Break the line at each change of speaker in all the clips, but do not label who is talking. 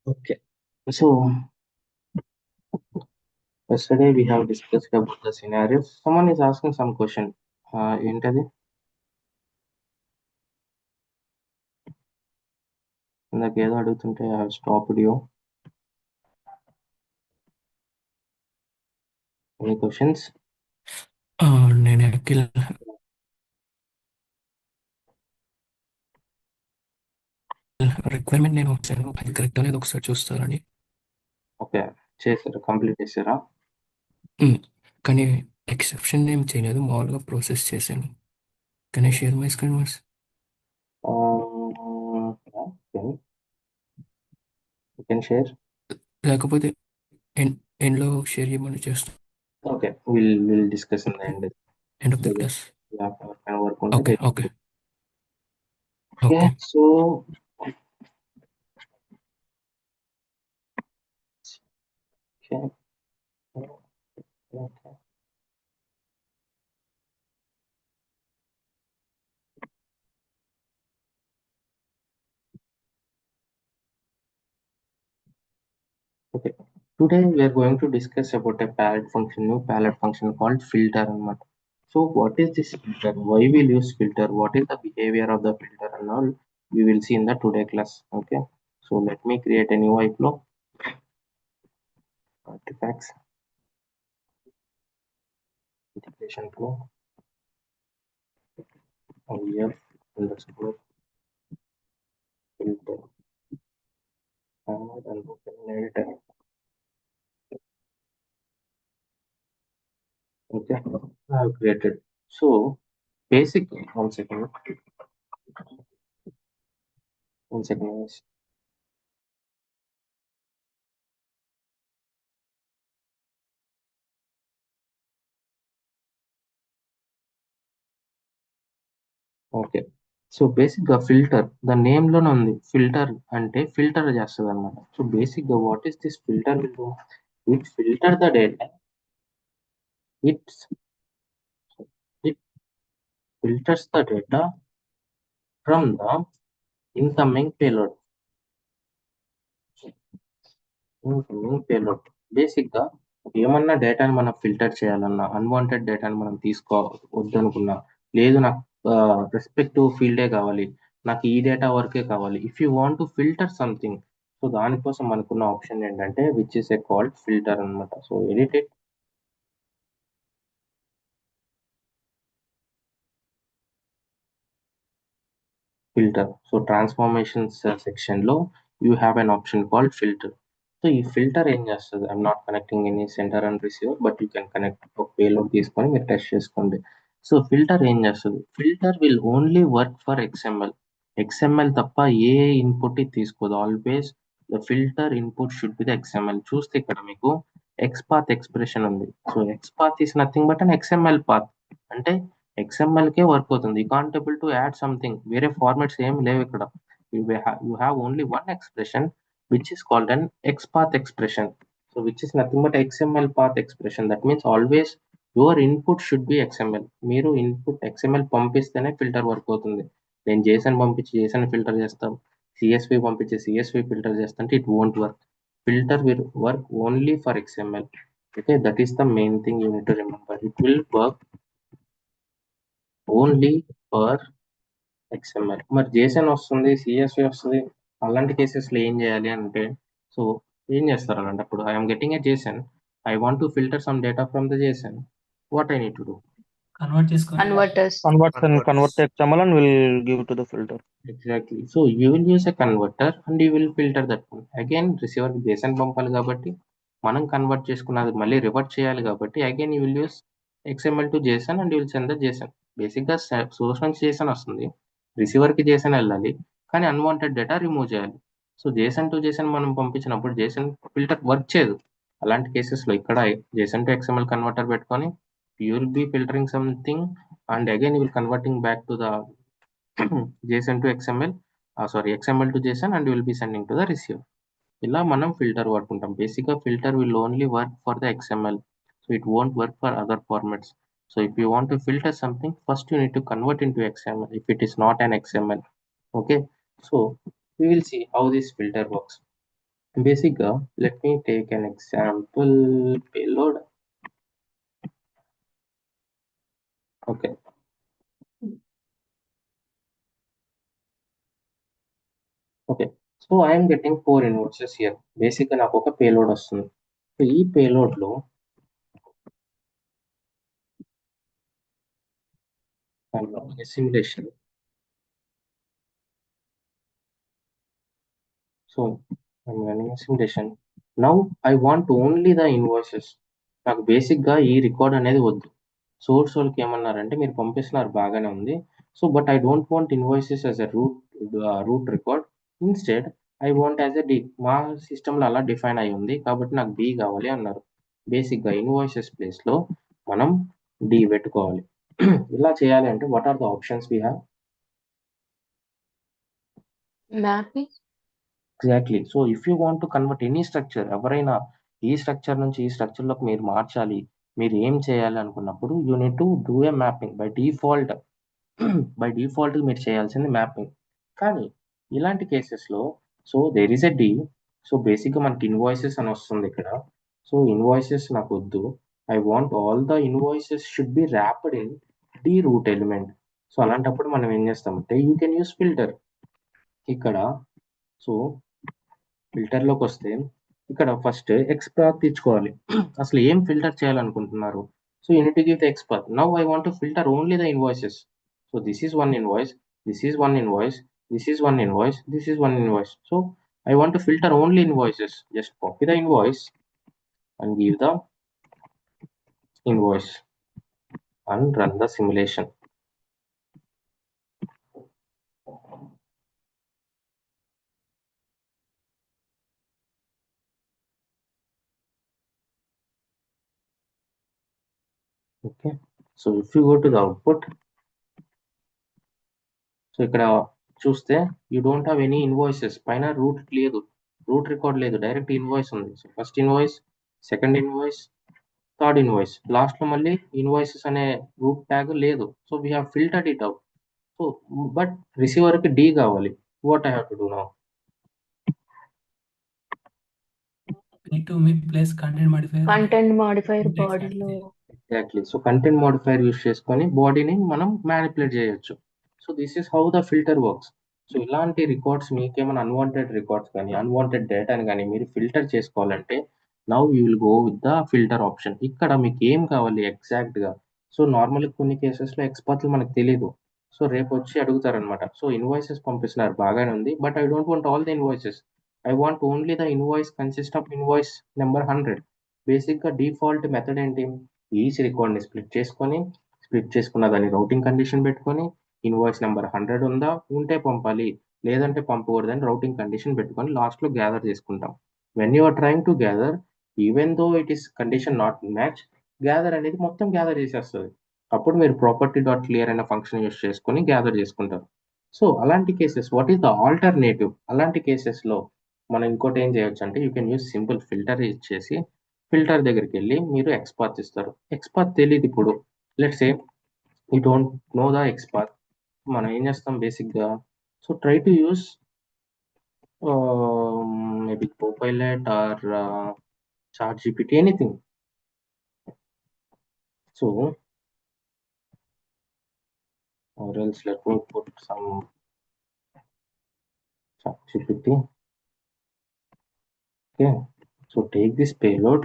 Okay. So yesterday we have discussed about the scenarios. Someone is asking some question. ఏంటది ఇందాక ఏదో అడుగుతుంటే I stop you. Any questions?
నేను Akhil requirement నేను వచ్చాను, అది కరెక్ట్ అనేది ఒకసారి చూస్తారని.
ఓకే, చేశారు, కంప్లీట్ చేశారా?
కానీ ఎక్సెప్షన్ ఏం చేయలేదు, మామూలుగా ప్రాసెస్ చేశాను. Can I share my screen వర్స్?
Can share.
లేకపోతే ఎండ్ ఎండ్లో షేర్ చేయమని చేస్తాను.
Okay, will discuss in the end.
End of the class.
Work ఉంటే
okay okay
okay.
Okay.
So okay, today we are going to discuss about a new palette function called filter అన్నమాట. So what is this filter? Why we'll use filter? What is the behavior of the filter and all? We will see in the today class. Okay. So let me create a new iFlow artifacts integration flow OEF underscore filter and open an editor. Okay. I have created. So basically, one second. Guys. Okay. So బేసిక్‌గా filter the నేమ్‌లోనే ఉంది. Filter అంటే filter చేస్తదనమాట. So బేసిక్‌గా what is this filter will do? It filter the data. It's it filters the data from the incoming payload. బేసిక్‌గా ఏమన్నా డేటాని మనం filter చేయాలన్నా, unwanted డేటాని మనం వద్దనుకున్నా, లేదు నాకు రెస్పెక్టివ్ ఫీల్డే కావాలి, నాకు ఈ డేటా వరకే కావాలి. If you want to filter something, so దానికోసం మనకున్న ఆప్షన్ ఏంటంటే which is a called filter అనమాట. So edit it. Filter. So transformations సెక్షన్‌లో you have an option called filter. So ఈ ఫిల్టర్ ఏం చేస్తది? I'm not connecting any sender and receiver, but you can connect ఒక payload తీసుకొని మీరు test చేసుకోండి. So filter ఏం చేస్తది? Filter will only work for XML. XML తప్ప ఏ ఇన్పుట్ తీసుకోదు. Always the filter input should be the XML. చూస్తే ఇక్కడ మీకు ఎక్స్పాత్ ఎక్స్ప్రెషన్ ఉంది. So XPath is nothing but an XML path. అంటే ఎక్స్ఎంఎల్కే వర్క్ అవుతుంది. You can't able to add something. వేరే ఫార్మాట్స్ ఏం లేవు ఇక్కడ. You have only one expression which is called an XPath expression. So which is nothing but XML path expression. That means always your input should be XML. మీరు input XML పంపిస్తేనే filter work అవుతుంది. నేను JSON పంపించి JSON filter చేస్తాం, CSV పంపించి CSV filter చేస్తుంటే it won't work. Filter will work only for XML. Okay, that is the main thing you need to remember. It will work only for XML. మరి JSON వస్తుంది, CSV వస్తుంది, అలాంటి కేసెస్లో ఏం చేయాలి అంటే, సో ఏం చేస్తారు అలాంటప్పుడు? I'm getting a JSON, I want to filter some data from the JSON. What I need to do?
Converters.
Convert to XML and will give to the filter.
Exactly. So you will use a converter and you will filter that one. Again రిసీవర్కి JSON పంపాలి కాబట్టి మనం convert చేసుకున్నది మళ్ళీ revert చేయాలి కాబట్టి again you will use XML to JSON and you will send the JSON. బేసిక్గా source నుంచి JSON వస్తుంది, రిసీవర్కి JSON వెళ్ళాలి, కానీ అన్వాంటెడ్ డేటా రిమూవ్ చేయాలి. సో JSON టు JSON మనం పంపించినప్పుడు JSON ఫిల్టర్ వర్క్ చేయదు. అలాంటి కేసెస్లో ఇక్కడ JSON టు XML కన్వర్టర్ పెట్టుకొని you will be filtering something and again you will converting back to the JSON to XML, XML to JSON, and you will be sending to the receiver. ఇలా మనం filter వాడుకుంటాం. బేసిక్గా filter will only work for the XML. So it won't work for other formats. So if you want to filter something, first you need to convert in to XML if it is not an XML. Okay, so we will see how this filter works. బేసిక్గా let me take an example payload. Okay, okay. So I'm getting 4 invoices here. బేసిక్గా నాకు ఒక payload వస్తుంది. సో ఈ పేలోడ్లో simulation. So I'm running a simulation. Now I want only the invoices. నాకు బేసిక్గా ఈ రికార్డ్ అనేది వద్దు. సోర్స్ వాళ్ళకి ఏమన్నారంటే మీరు పంపిస్తున్నారు బాగానే ఉంది, so but I don't want invoices as a root record. Instead I want as a D. మా సిస్టంలో అలా డిఫైన్ అయి ఉంది కాబట్టి నాకు డి కావాలి అన్నారు. బేసిక్గా ఇన్వాయిసెస్ ప్లేస్లో మనం డి పెట్టుకోవాలి. ఇలా చేయాలి అంటే what are the options we have?
Mapping.
Exactly. So if you want to convert any structure, ఎవరైనా ఈ స్ట్రక్చర్ నుంచి ఈ స్ట్రక్చర్లోకి మీరు మార్చాలి, మీరు ఏం చేయాలి అనుకున్నప్పుడు you need to do a mapping by default. By default మీరు చేయాల్సింది మ్యాపింగ్. కానీ ఇలాంటి కేసెస్లో so there is a D. So బేసిక్గా మనకి ఇన్వాయిసెస్ అని వస్తుంది ఇక్కడ. సో ఇన్వాయిసెస్ నాకు వద్దు. I want all the invoices should be wrapped in the root element. So అలాంటప్పుడు మనం ఏం చేస్తామంటే యూ కెన్ యూస్ ఫిల్టర్. ఇక్కడ సో ఫిల్టర్లోకి వస్తే ఇక్కడ ఫస్ట్ ఎక్స్పాత్ తెచ్చుకోవాలి. అసలు ఏం ఫిల్టర్ చేయాలనుకుంటున్నారు? So you need give the XPath. Now I want to filter only the invoices. So this is one invoice, this is one invoice, this is one invoice, this is one invoice. So I want to filter only invoices. Just copy the invoice and give the invoice and run the simulation. Okay, so if you go to the output, so ఇక్కడ చూస్తే you don't have any invoices. పైన root లేదు, root record లేదు, direct invoice ఉంది. So first invoice, second invoice, third invoice, లాస్ట్లో మళ్ళీ invoices అనే root tag లేదు. So we have filtered it out. So but రిసీవర్కి డి కావాలి. What I have to do now?
Need to place content modifier.
Content modifier
Index
బాడీలో.
Exactly. So content modifier use చేసుకొని బాడీని మనం మ్యానిపులేట్ చేయొచ్చు. So this is how the filter works. So ఇలాంటి records మీకేమైనా అన్వాంటెడ్ రికార్డ్స్ కానీ unwanted డేటాని కానీ మీరు ఫిల్టర్ చేసుకోవాలంటే now you will go with the filter option. ఇక్కడ మీకు ఏం కావాలి ఎగ్జాక్ట్గా? సో నార్మల్గా కొన్ని కేసెస్లో ఎక్స్పర్ట్లు మనకు తెలియదు. సో రేపు వచ్చి అడుగుతారనమాట. సో ఇన్వాయిసెస్ పంపిస్తున్నారు బాగానే ఉంది, but I don't want all the invoices. I want only the invoice consist of invoice number 100. బేసిక్గా డిఫాల్ట్ మెథడ్ ఏంటి? ఈచ్ రికార్డ్ని స్ప్లిట్ చేసుకున్న దాన్ని రౌటింగ్ కండిషన్ పెట్టుకొని ఇన్వాయిస్ నెంబర్ 100 ఉందా, ఉంటే పంపాలి, లేదంటే పంపకూడదని రౌటింగ్ కండిషన్ పెట్టుకొని లాస్ట్లో గ్యాదర్ చేసుకుంటాం. When you are trying to gather, even though it is condition not match, gather అనేది మొత్తం గ్యాదర్ చేసేస్తుంది. అప్పుడు మీరు ప్రాపర్టీ డాట్ క్లియర్ అనే ఫంక్షన్ యూస్ చేసుకొని గ్యాదర్ చేసుకుంటారు. సో అలాంటి cases what is the alternative? అలాంటి కేసెస్లో మనం ఇంకోటి ఏం చేయొచ్చు అంటే you can use simple filter ఇచ్చేసి ఫిల్టర్ దగ్గరికి వెళ్ళి మీరు ఎక్స్పాత్ ఇస్తారు. ఎక్స్పాత్ తెలియదు ఇప్పుడు. Let's say you don't know the XPath. మనం ఏం చేస్తాం బేసిక్గా? So try to use maybe Copilot or ChatGPT, anything. So or else let me put some ChatGPT. Okay, so take this payload.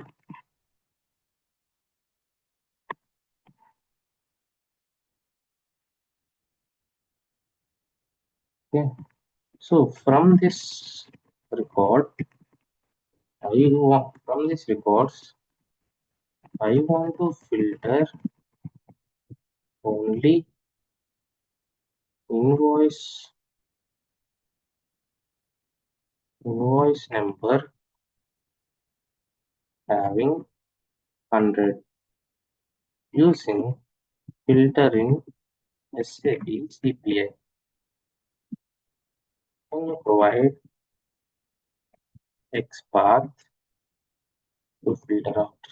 Okay, so from this record, from these records, I want to filter only invoice number having 100 using filtering SAP CPI. Can you provide XPath to filter out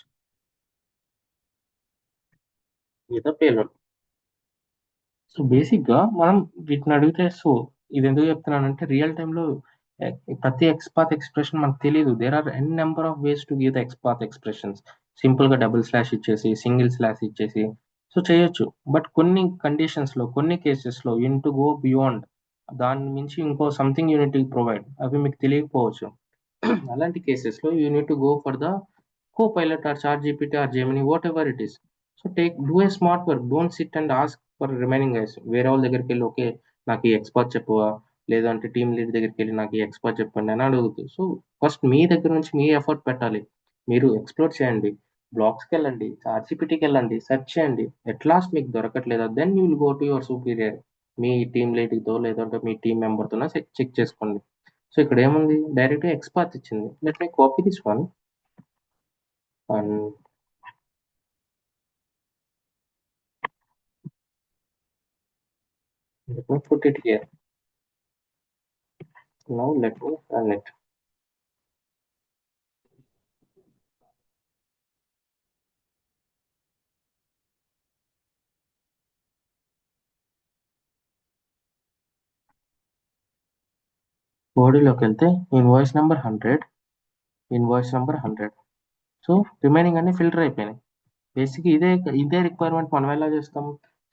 with a payload? So బేసిక్గా మనం వీటిని అడిగితే, so ఇది ఎందుకు చెప్తున్నానంటే real టైంలో ప్రతి XPath expression మనకు తెలియదు. There are N number of ways to give the XPath expressions. సింపుల్గా డబుల్ స్లాష్ ఇచ్చేసి సింగిల్ స్లాష్ ఇచ్చేసి సో చేయొచ్చు. బట్ కొన్ని కండిషన్స్లో కొన్ని కేసెస్లో యూనిట్ టు గో బియాండ్, దాని మించి ఇంకో సంథింగ్ యూనిట్ ప్రొవైడ్, అవి మీకు తెలియకపోవచ్చు. అలాంటి కేసెస్లో unit to go for the Copilot or ChatGPT or Gemini, whatever it is. So do a smart work. Don't sit and ask for remaining guys. వేరే వాళ్ళ దగ్గరికి వెళ్ళి ఓకే నాకు ఈ ఎక్స్పర్ట్ చెప్పువా, లేదంటే టీమ్ లీడ్ దగ్గరికి వెళ్ళి నాకు ఈ ఎక్స్పర్ట్ చెప్పండి అని అడుగుతుంది. సో ఫస్ట్ మీ దగ్గర నుంచి మీ ఎఫర్ట్ పెట్టాలి. మీరు ఎక్స్ప్లోర్ చేయండి, బ్లాగ్స్కి వెళ్ళండి, చాట్జిపిటీకి వెళ్ళండి, సెర్చ్ చేయండి. ఎట్ లాస్ట్ మీకు దొరకట్లేదా, then you will go to your superior, మీ టీమ్ లీడ్తో లేదంటే మీ టీమ్ మెంబర్తో చెక్ చేసుకోండి. సో ఇక్కడ ఏముంది, డైరెక్ట్గా ఎక్స్పర్ట్ ఇచ్చింది. Let me copy this one and let me put it here. Now let me run it. బాడీలోకి వెళ్తే ఇన్వాయిస్ నెంబర్ 100. సో రిమైనింగ్ అన్ని ఫిల్టర్ అయిపోయినాయి. బేసిక్ ఇదే రిక్వైర్మెంట్ మనం ఎలా చేస్తాం,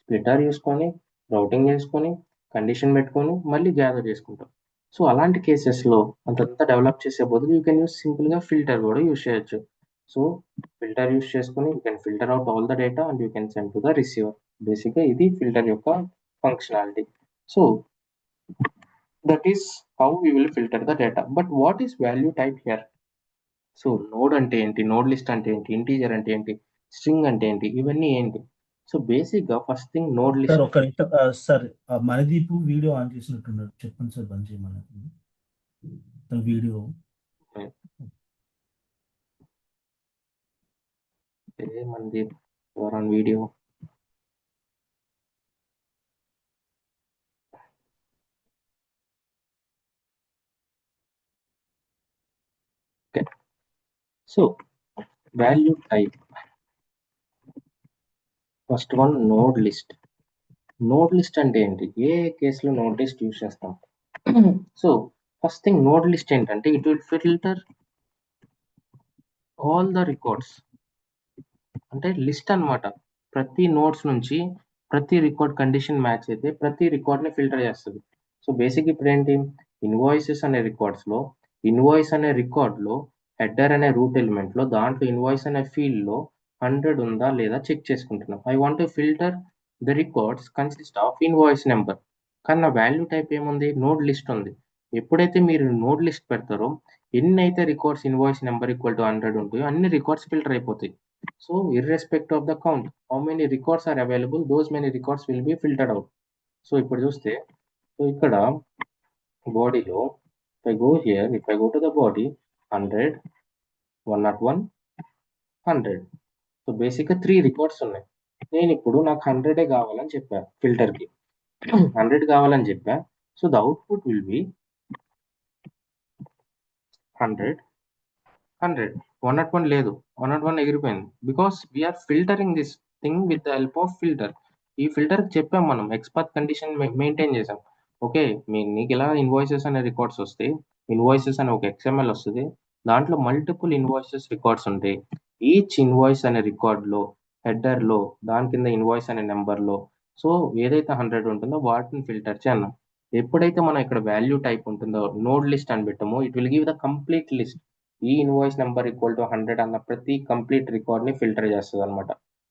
స్ప్లిటర్ చేసుకొని రౌటింగ్ చేసుకొని కండిషన్ పెట్టుకొని మళ్ళీ గ్యాదర్ చేసుకుంటాం. సో అలాంటి కేసెస్లో అంతంతా డెవలప్ చేసే బదులు యూ కెన్ యూస్ సింపుల్గా ఫిల్టర్ కూడా యూస్ చేయొచ్చు. సో ఫిల్టర్ యూస్ చేసుకొని you can filter out all the data and you can send to the receiver. బేసిక్గా ఇది ఫిల్టర్ యొక్క functionality. So that is how we will filter the data. But what is value type here? So node అంటే ఏంటి, node list అంటే ఏంటి, integer అంటే ఏంటి, string అంటే ఏంటి, ఇవన్నీ ఏంటి? సో బేసిక్ గా first thing node list.
Sir ఒక నిమిషం సార్, మనదీప్ వీడియో ఆన్ చేసినట్టున్నాడు, చెప్పండి సార్, బంద్ చేయమని వీడియో.
మనది on video. So value type, first one node list. Node list అంటే ఏంటి, ఏ కేసులో నోడ్ లిస్ట్ యూజ్ చేస్తాం? So first thing node list ఏంటంటే it will filter all the records, అంటే లిస్ట్ అన్నమాట. ప్రతి నోడ్స్ నుంచి ప్రతి రికార్డ్ కండిషన్ మ్యాచ్ అయితే ప్రతి రికార్డ్ని ఫిల్టర్ చేస్తుంది. సో బేసిక్ ఇప్పుడు ఏంటి, ఇన్వాయిసెస్ అనే రికార్డ్స్లో ఇన్వాయిస్ అనే రికార్డ్లో హెడర్ అనే రూట్ ఎలిమెంట్లో దాంట్లో ఇన్వాయిస్ అనే ఫీల్డ్లో 100 ఉందా లేదా చెక్ చేసుకుంటున్నాం. I want to filter the records consist of invoice number. కానీ నా వాల్యూ టైప్ ఏముంది, నోడ్ లిస్ట్ ఉంది. ఎప్పుడైతే మీరు నోడ్ లిస్ట్ పెడతారో ఎన్ని అయితే records invoice number equal to 100 ఉంటాయో అన్ని రికార్డ్స్ ఫిల్టర్ అయిపోతాయి. So irrespective of the count, how many records are available, those many records will be filtered out. So ఇప్పుడు చూస్తే, సో ఇక్కడ బాడీలో if I go here, if I go to the body 100, 101, 100. So బేసిక్గా 3 records ఉన్నాయి. నేను ఇప్పుడు నాకు 100 కావాలని చెప్పా, ఫిల్టర్కి 100 కావాలని చెప్పా. So the output will be 100, 100. 101 లేదు, 101 ఎగిరిపోయింది. Because we are filtering this thing with the help of filter. ఈ ఫిల్టర్కి చెప్పాం మనం, ఎక్స్పర్ట్ కండిషన్ మెయింటైన్ చేసాం. ఓకే, నీకు ఇలా ఇన్వాయిసెస్ అనే రికార్డ్స్ వస్తాయి, ఇన్వాయిసెస్ అనే ఒక XML వస్తుంది, దాంట్లో మల్టిపుల్ ఇన్వాయిసెస్ రికార్డ్స్ ఉంటాయి. ఈచ్ ఇన్వాయిస్ అనే రికార్డ్లో హెడర్లో దాని కింద ఇన్వాయిస్ అనే నెంబర్లో సో ఏదైతే 100 ఉంటుందో వాటిని ఫిల్టర్ చేయన్నాం. ఎప్పుడైతే మనం ఇక్కడ వాల్యూ టైప్ ఉంటుందో నోడ్ లిస్ట్ అని పెట్టామో it will give the complete list. E invoice number equal to 100 అన్న ప్రతి కంప్లీట్ రికార్డ్ని ఫిల్టర్ చేస్తుంది అనమాట.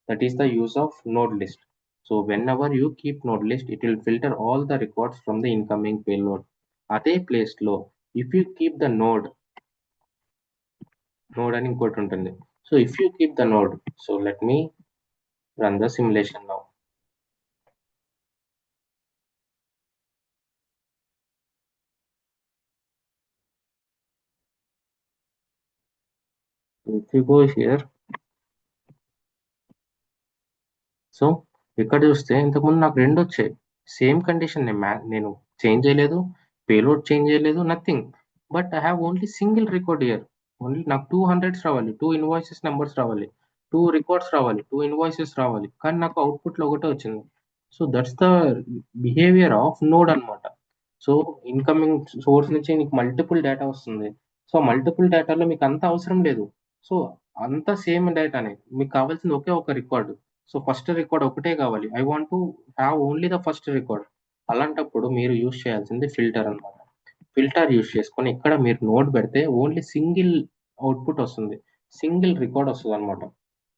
That is the use of node list. So when ever you keep node list it will filter all the records from the incoming payload. అదే ప్లేస్లో if you keep the node అని ఇంకోటి ఉంటుంది. So if you keep the node, so let me run the simulation now. If you go here, so ఇక్కడ చూస్తే ఇంతకుముందు నాకు 2 వచ్చాయి, సేమ్ కండిషన్. నేను చేంజ్ చేయలేదు, పేలోడ్ చేంజ్ చేయలేదు, nothing. But I have only single record year. Only నాకు 200 రావాలి, 2 ఇన్వాయిసెస్ నెంబర్స్ రావాలి, 2 రికార్డ్స్ రావాలి, 2 ఇన్వాయిసెస్ రావాలి, కానీ నాకు అవుట్పుట్లో ఒకటే వచ్చింది. So that's the behaviour of node అనమాట. సో ఇన్కమింగ్ సోర్స్ నుంచి నీకు మల్టిపుల్ డేటా వస్తుంది. సో మల్టిపుల్ డేటాలో మీకు అంత అవసరం లేదు. సో అంత సేమ్ డేటానే మీకు కావాల్సింది ఒకే ఒక రికార్డ్. సో ఫస్ట్ రికార్డ్ ఒకటే కావాలి. I want to have only the first record. అలాంటప్పుడు మీరు యూజ్ చేయాల్సింది ఫిల్టర్ అన్నమాట. ఫిల్టర్ యూజ్ చేసుకొని ఇక్కడ మీరు నోడ్ పెడితే ఓన్లీ సింగిల్ అవుట్పుట్ వస్తుంది, సింగిల్ రికార్డ్ వస్తుంది అనమాట.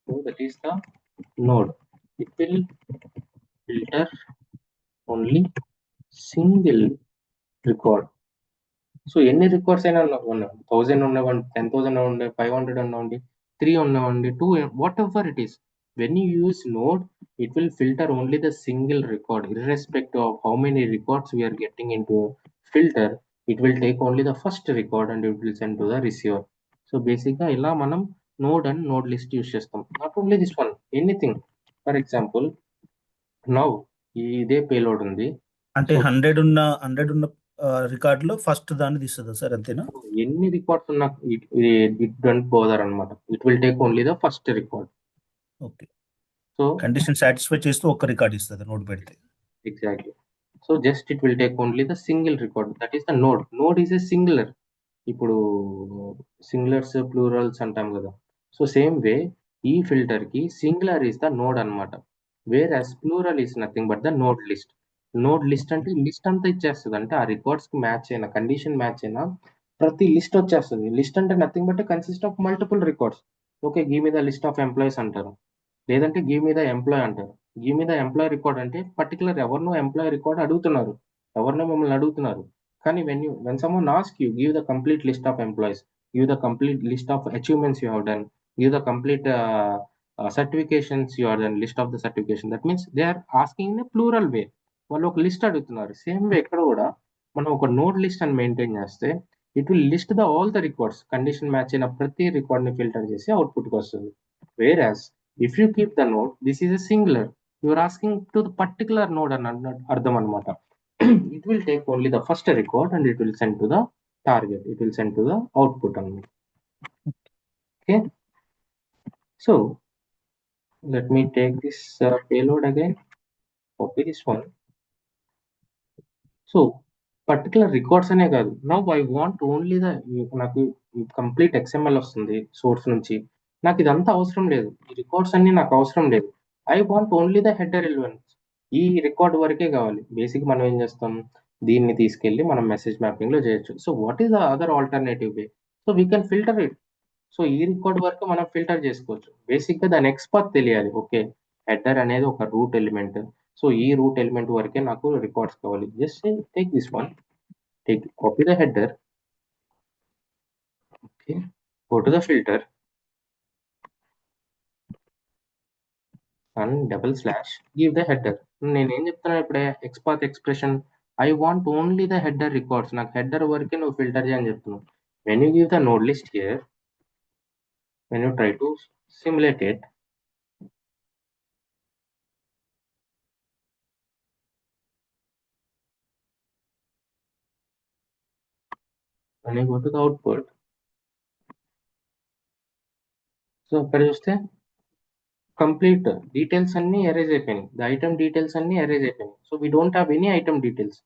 So that is the node. It will filter only single record. So ఎన్ని రికార్డ్స్ అయినా ఉన్నాయి, 1000 ఉన్నవ్వండి, 10,000 ఉండే, 500 ఉన్నవ్వండి, 3 ఉన్నవ్వండి, 2, what ever it is. When you use node, it will filter only the single record, irrespective of how many records we are getting into filter. It will take only the first record and it will send to the receiver. So basically ఇలా మనం node and node list use చేస్తాం. Not only this one, anything. For example now ఇదే payload ఉంది.
అంటే
So
100 ఉన్న record లో first దాన్ని తీస్తుందా sir, అంతేనా?
ఎన్ని రికార్డ్స్ ఉన్నా ఇట్ డోంట్ బోదర్ అనమాట. It will take only the first record.
Okay,
so
condition satisfy చేస్తూ ఒక రికార్డ్ ఇస్తుంది నోట్ పెడితే.
Exactly. So just it will take only the single record, that is the node. Node is a singular. ఇప్పుడు singulars plurals అంటాం కదా. So same way ఈ filter కి singular is the node అనమాట. Whereas plural is nothing but the node list. Node list అంటే list అంతా ఇచ్చేస్తుంది. అంటే ఆ రికార్డ్స్ కి మ్యాచ్ అయినా, కండిషన్ మ్యాచ్ అయినా ప్రతి లిస్ట్ వచ్చేస్తుంది. లిస్ట్ అంటే nothing but consist of multiple records. Okay, give me the list of employees అంటారు, లేదంటే గివ్ మీ ద ఎంప్లాయ్ అంటారు. Give me the employee record అంటే పర్టికులర్ ఎవరినో ఎంప్లాయ్ రికార్డ్ అడుగుతున్నారు, ఎవరినో మిమ్మల్ని అడుగుతున్నారు. కానీ when someone asks you, give the complete list of employees, give the complete list of achievements you have done, give the complete certifications you have done, list of the certification. That means they are asking in a plural way. వాళ్ళు ఒక list అడుగుతున్నారు. Same way ఇక్కడ కూడా మనం ఒక node list అని maintain చేస్తే it will list the all the records, condition match అయిన ప్రతి రికార్డ్ ని ఫిల్టర్ చేసి అవుట్పుట్ కి వస్తుంది. Whereas if you keep the node, this is a singular, you are asking to the particular node అని అర్థం అనమాట. it will take only the first record and it will send to the target, it will send to the output only. Okay, so let me take this payload again, copy this one. So particular records అనే కాదు, now I want only the, నాకు complete XML వస్తుంది source నుంచి, నాకు ఇదంతా అవసరం లేదు, ఈ రికార్డ్స్ అన్ని నాకు అవసరం లేదు. I want only the header elements, ఈ రికార్డ్ వరకే కావాలి. బేసిక్ మనం ఏం చేస్తాం, దీన్ని తీసుకెళ్ళి మనం మెసేజ్ మ్యాపింగ్ లో చేయొచ్చు. So what is the other alternative way? So we can filter it. So ఈ రికార్డ్ వరకు మనం ఫిల్టర్ చేసుకోవచ్చు. బేసిక్ గా దాని ఎక్స్పర్ట్ తెలియాలి. ఓకే, హెడర్ అనేది ఒక రూట్ ఎలిమెంట్, సో ఈ రూట్ ఎలిమెంట్ వరకే నాకు రికార్డ్స్ కావాలి. Just take this one, take copy the header, okay, go to the filter and double slash give the header. నేను ఏం చెప్తున్నా ఇప్పుడే, XPath expression, I want only the header records, నాకు header వరకే నువ్వు ఫిల్టర్ చేయని చెప్తున్నావు. When you give the node list here, when you try to simulate it, when you go to the output, so ఇక్కడ చూస్తే కంప్లీట్ డీటెయిల్స్ అన్ని erase అయిపోయినాయి, the item details అన్ని ఎరేజ్ అయిపోయినాయి. So we don't have any item details,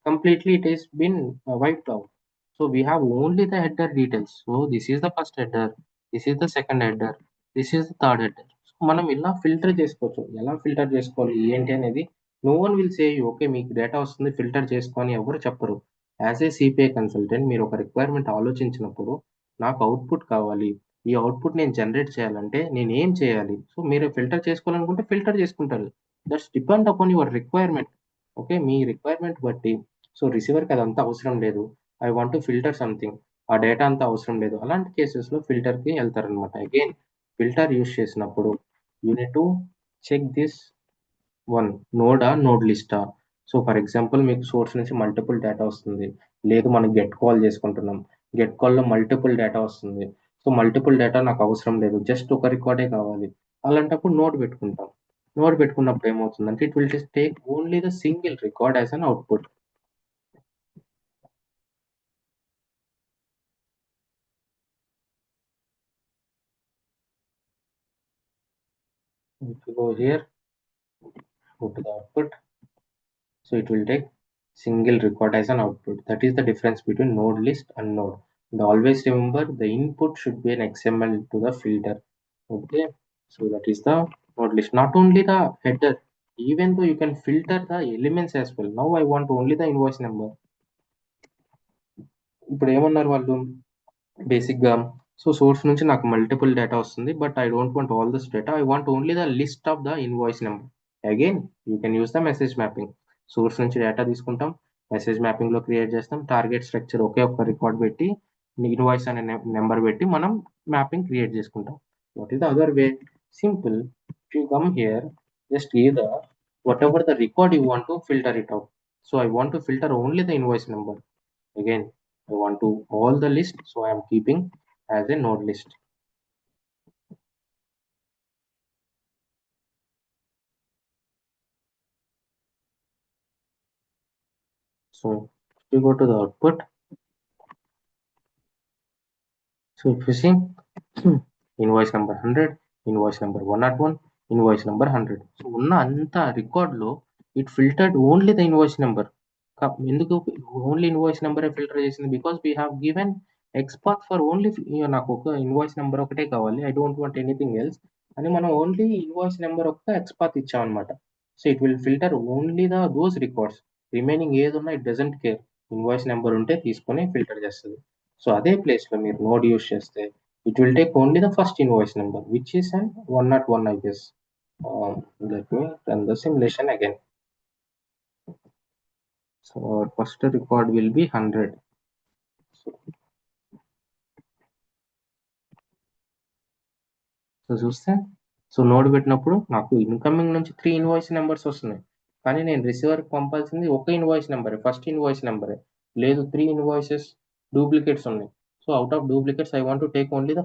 completely it is been wiped out. So we have only the header details. So this is the first header, this is the second header, this is the third header. So మనం ఇలా filter చేసుకోవచ్చు. ఎలా filter చేసుకోవాలి ఏంటి అనేది no one will say you, okay మీకు data వస్తుంది filter చేసుకొని ఎవరు చెప్పరు. యాజ్ ఏ సిపిఐ కన్సల్టెంట్ మీరు ఒక రిక్వైర్మెంట్ ఆలోచించినప్పుడు నాకు అవుట్పుట్ కావాలి, ఈ అవుట్పుట్ నేను జనరేట్ చేయాలంటే నేను ఏం చేయాలి? సో మీరు ఫిల్టర్ చేసుకోవాలనుకుంటే ఫిల్టర్ చేసుకుంటారు. That's depend upon your requirement. Okay, మీ రిక్వైర్మెంట్ బట్టి. సో రిసీవర్కి అదంతా అవసరం లేదు, I want to filter something, ఆ డేటా అంతా అవసరం లేదు, అలాంటి కేసెస్లో ఫిల్టర్కి వెళ్తారనమాట. అగైన్ ఫిల్టర్ యూస్ చేసినప్పుడు you need to check this one, నోడా నోడ్ లిస్టా. సో ఫర్ ఎగ్జాంపుల్ మీకు సోర్స్ నుంచి మల్టిపుల్ డేటా వస్తుంది, లేదు మనం గెట్ కాల్ చేసుకుంటున్నాం, గెట్ కాల్లో మల్టిపుల్ డేటా వస్తుంది. సో మల్టిపుల్ డేటా నాకు అవసరం లేదు, జస్ట్ ఒక రికార్డే కావాలి. అలాంటప్పుడు నోడ్ పెట్టుకుంటాం. నోడ్ పెట్టుకున్నప్పుడు ఏమవుతుందంటే it will just take only the single record as an output. If you go here, go to the output, so it will take single record as an output. That is the difference between node list and node. And always remember the input should be an XML to the filter. Okay, so that is the node list. Not only the header, even though you can filter the elements as well. Now I want only the invoice number. ఇప్పుడు ఏమన్నారు వాళ్ళు బేసిక్గా, so source నుంచి నాకు multiple data వస్తుంది, but I don't want all this data, I want only the list of the invoice number. Again you can use the message mapping. Source నుంచి data తీసుకుంటాం, message మ్యాపింగ్లో create చేస్తాం, target structure ఒకే ఒక్క record పెట్టి invoice అనే number పెట్టి మనం mapping create చేసుకుంటాం. What is the other way? Simple. If you come here, just give the whatever the record you want to filter it out. So I want to filter only the invoice number. Again, I want to all the list, so I am keeping as a node list. So if you go to the output, so if you see invoice number 100, invoice number 101, invoice number 100. So ఉన్న అంత record లో it filtered only the invoice number. ఎందుకు only invoice నెంబరే filter చేసింది? Because we have given XPath for only, నాకు ఒక invoice number ఒకటే కావాలి, I don't want anything else అని మనం ఓన్లీ ఇన్వాయిస్ నెంబర్ ఒక ఎక్స్పాత్ ఇచ్చామన్నమాట. So it will filter only those records. Remaining ఏది ఉన్నా it doesn't care, invoice number ఉంటే తీసుకొని ఫిల్టర్ చేస్తుంది. సో అదే ప్లేస్లో మీరు నోడ్ యూస్ చేస్తే it will take only the first invoice number which is and 101, I guess. Let me run the simulation again. So our first record will be 100. So చూస్తే, so node పెట్టినప్పుడు నాకు incoming నుంచి 3 invoice numbers వస్తున్నాయి, కానీ నేను రిసీవర్కి పంపాల్సింది ఒక invoice నెంబరే, first invoice నెంబరే. లేదు, 3 ఇన్వాయిసెస్ డూప్లికేట్స్ ఉన్నాయి. So out of duplicates I want to take only the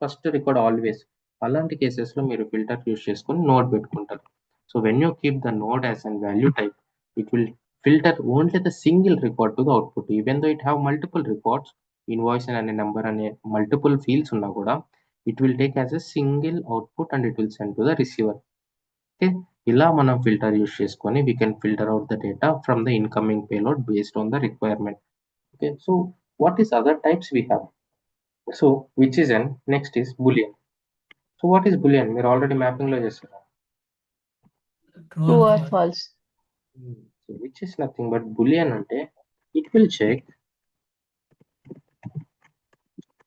first record always. అలాంటి కేసెస్లో మీరు ఫిల్టర్ యూస్ చేసుకొని నోడ్ పెట్టుకుంటారు. So when you keep the node as an value type, it will filter only the single record to the output. Even though it have multiple records, invoice అనే number అనే multiple fields ఉన్నా కూడా it will take as a single output and it will send to the receiver. Okay, ఇలా మనం filter use చేసుకొని we can filter out the data from the incoming payload based on the requirement. Okay, so what is other types we have? So which is an next is boolean. So what is boolean? మీరు already mapping లో చేస్తారు.
True or false.
So which is nothing but boolean అంటే it will check,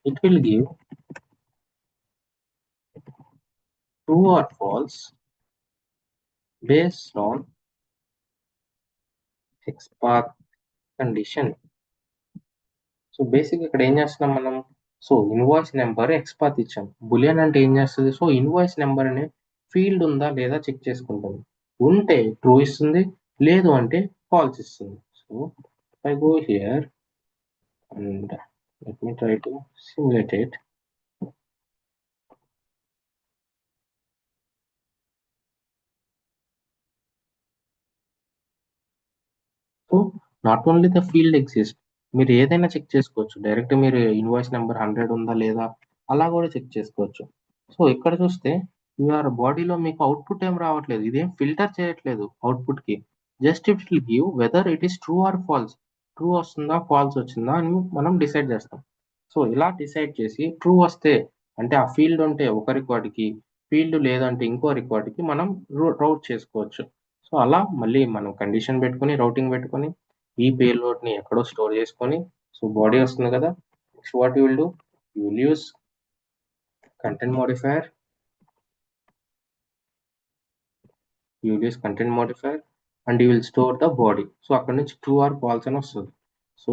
it will give true or false based on XPath condition. So basic ఇక్కడ ఏం చేస్తున్నాం మనం? So invoice number XPath ఇచ్చాం. Bullion అంటే ఏం చేస్తుంది? సో ఇన్వాయిస్ నెంబర్ అనే ఫీల్డ్ ఉందా లేదా చెక్ చేసుకుంటుంది. ఉంటే ట్రూ ఇస్తుంది, లేదు అంటే ఫాల్స్ ఇస్తుంది. So I go here and let me try to simulate it. So not only the field exist, మీరు ఏదైనా చెక్ చేసుకోవచ్చు. డైరెక్ట్ మీరు ఇన్వాయిస్ నెంబర్ 100 ఉందా లేదా అలా కూడా చెక్ చేసుకోవచ్చు. సో ఇక్కడ చూస్తే యూఆర్ బాడీలో మీకు అవుట్పుట్ ఏం రావట్లేదు, ఇదేం ఫిల్టర్ చేయట్లేదు అవుట్పుట్కి. Just it will give whether it is true or false. True వస్తుందా ఫాల్స్ వచ్చిందా అని మనం డిసైడ్ చేస్తాం. సో ఇలా డిసైడ్ చేసి ట్రూ వస్తే అంటే ఆ ఫీల్డ్ ఉంటే ఒక రికార్డ్కి, ఫీల్డ్ లేదంటే ఇంకో రికార్డ్కి మనం రౌట్ చేసుకోవచ్చు. సో అలా మళ్ళీ మనం కండిషన్ పెట్టుకొని రౌటింగ్ పెట్టుకొని ఈ పేలోడ్ని ఎక్కడో స్టోర్ చేసుకొని, సో బాడీ వస్తుంది కదా, next what you will do, you will use content modifier, you will use content modifier and you will store the body. So అక్కడ నుంచి ట్రూ ఆర్ ఫాల్స్ అని వస్తుంది. సో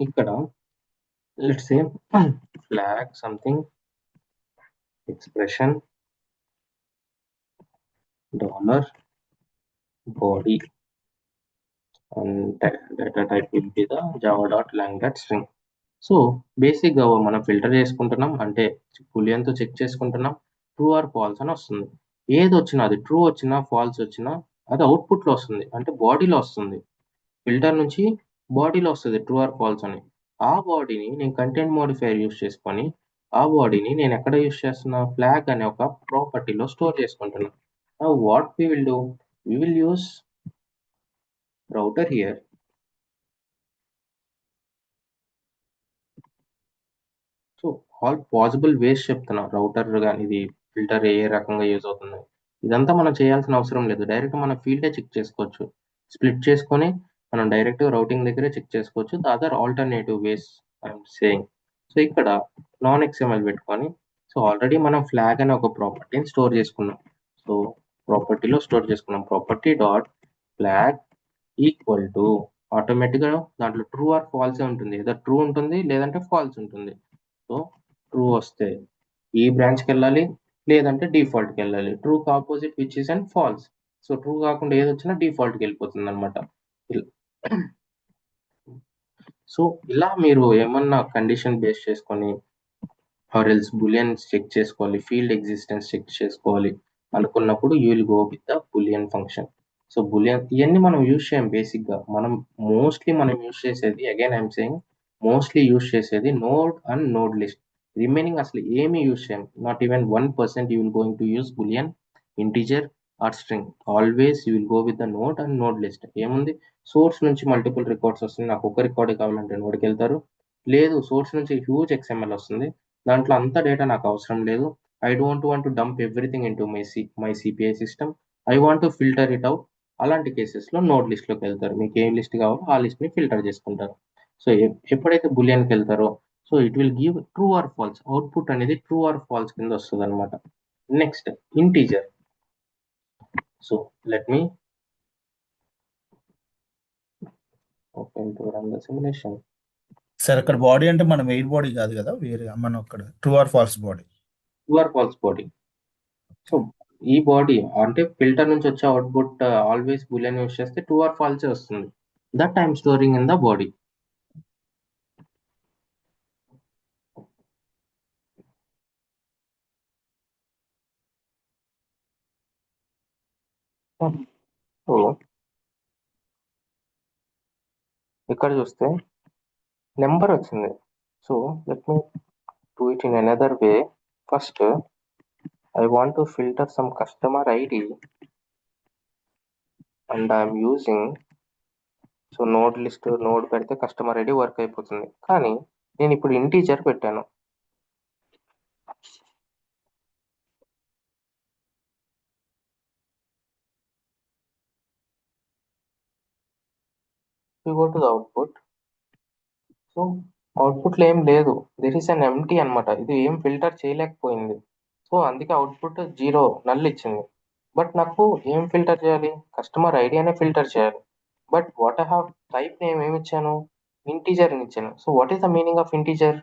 ఇక్కడ let's say flag something expression dollar body and data type will be the java.lang.string. So బేసిక్గా మనం filter చేసుకుంటున్నాం అంటే బూలియన్తో check చేసుకుంటున్నాం, ట్రూ ఆర్ ఫాల్స్ అని వస్తుంది. ఏది వచ్చినా, అది ట్రూ వచ్చినా ఫాల్స్ వచ్చినా అది అవుట్పుట్లో వస్తుంది, అంటే బాడీలో వస్తుంది. ఫిల్టర్ నుంచి బాడీలో వస్తుంది ట్రూ ఆర్ ఫాల్స్ అని. ఆ బాడీని నేను కంటెంట్ మోడిఫైయర్ యూస్ చేసుకొని ఆ బాడీని నేను ఎక్కడ యూస్ చేస్తున్నా, ఫ్లాగ్ అనే ఒక ప్రాపర్టీలో స్టోర్ చేసుకుంటున్నా. Now what we will do, we will use router here all possible వేస్ చెప్తున్నా. రౌటర్ కానీ ఇది ఫిల్టర్ ఏ రకంగా యూజ్ అవుతుంది ఇదంతా మనం చేయాల్సిన అవసరం లేదు. డైరెక్ట్ మన ఫీల్డే చెక్ చేసుకోవచ్చు. స్ప్లిట్ చేసుకొని మనం డైరెక్ట్ రౌటింగ్ దగ్గరే చెక్ చేసుకోవచ్చు. The other alternative ways I'm saying. So ఇక్కడ నాన్ ఎక్స్ఎంఎల్ పెట్టుకొని సో ఆల్రెడీ మనం ఫ్లాగ్ అనే ఒక ప్రాపర్టీని స్టోర్ చేసుకున్నాం. సో ప్రాపర్టీలో స్టోర్ చేసుకున్నాం property dot flag equal to ఆటోమేటిక్గా దాంట్లో ట్రూ ఆర్ ఫాల్సే ఉంటుంది. ఏదో ట్రూ ఉంటుంది లేదంటే ఫాల్స్ ఉంటుంది. సో ట్రూ వస్తే ఈ బ్రాంచ్కి వెళ్ళాలి లేదంటే డిఫాల్ట్కి వెళ్ళాలి. ట్రూకి opposite which is and false. So true కాకుండా ఏది వచ్చినా డిఫాల్ట్కి వెళ్ళిపోతుంది అనమాట. సో ఇలా మీరు ఏమన్నా కండిషన్ బేస్ చేసుకొని ఆర్ ఎల్స్ బులియన్స్ చెక్ చేసుకోవాలి, ఫీల్డ్ ఎగ్జిస్టెన్స్ చెక్ చేసుకోవాలి అనుకున్నప్పుడు you will go with the boolean function. So boolean ఇవన్నీ మనం యూజ్ చేయం బేసిక్గా. మనం యూజ్ చేసేది again I'm saying mostly use చేసేది node and node list. Remaining అసలు ఏమీ యూజ్ చేయం. Not even 1% you will going to use boolean, integer or string. Always you will go with the node and node list. ఏముంది, source నుంచి multiple records వస్తుంది, నాకు ఒక record కావాలంటే నోడ్కి వెళ్తారు. లేదు, సోర్స్ నుంచి హ్యూజ్ XML వస్తుంది, దాంట్లో అంత డేటా నాకు అవసరం లేదు. I don't want to dump everything in to my CPI system. I want to filter it out. అలాంటి కేసెస్లో నోడ్ లిస్ట్లోకి వెళ్తారు. మీకు ఏం లిస్ట్ కావాలో ఆ లిస్ట్ని ఫిల్టర్ చేసుకుంటారు. సో ఎప్పుడైతే బులియన్కి వెళ్తారో so it will give true or false. Output అనేది ట్రూ ఆర్ ఫాల్స్ కింద వస్తుంది అనమాట. Next integer. So let me open to run the simulation.
Sir అక్కడ బాడీ అంటే మనం ఎయిర్ బాడీ కాదు కదా, వేరే మనం అక్కడ true or false body.
True or false body. So ఈ బాడీ అంటే ఫిల్టర్ నుంచి వచ్చే అవుట్పుట్ ఆల్వేస్ బులియన్ యూస్ చేస్తే ట్రూ ఆర్ ఫాల్సే వస్తుంది. That I'm storing in the body. So ఇక్కడ చూస్తే నెంబర్ వచ్చింది. So let me do it in another way. First I want to filter some customer ID and I'm using so node list node పెడితే customer ID work అయిపోతుంది. కానీ నేను ఇప్పుడు integer పెట్టాను. Go to the output. So అవుట్పుట్లో ఏం లేదు, there is an empty అనమాట. ఇది ఏం ఫిల్టర్ చేయలేకపోయింది. సో అందుకే అవుట్పుట్ 0 నల్ ఇచ్చింది. బట్ నాకు ఏం ఫిల్టర్ చేయాలి, కస్టమర్ ఐడి అనే ఫిల్టర్ చేయాలి. But what I have type name ఏమి ఇచ్చాను, ఇంటీజర్ అని ఇచ్చాను. So what is the meaning of integer?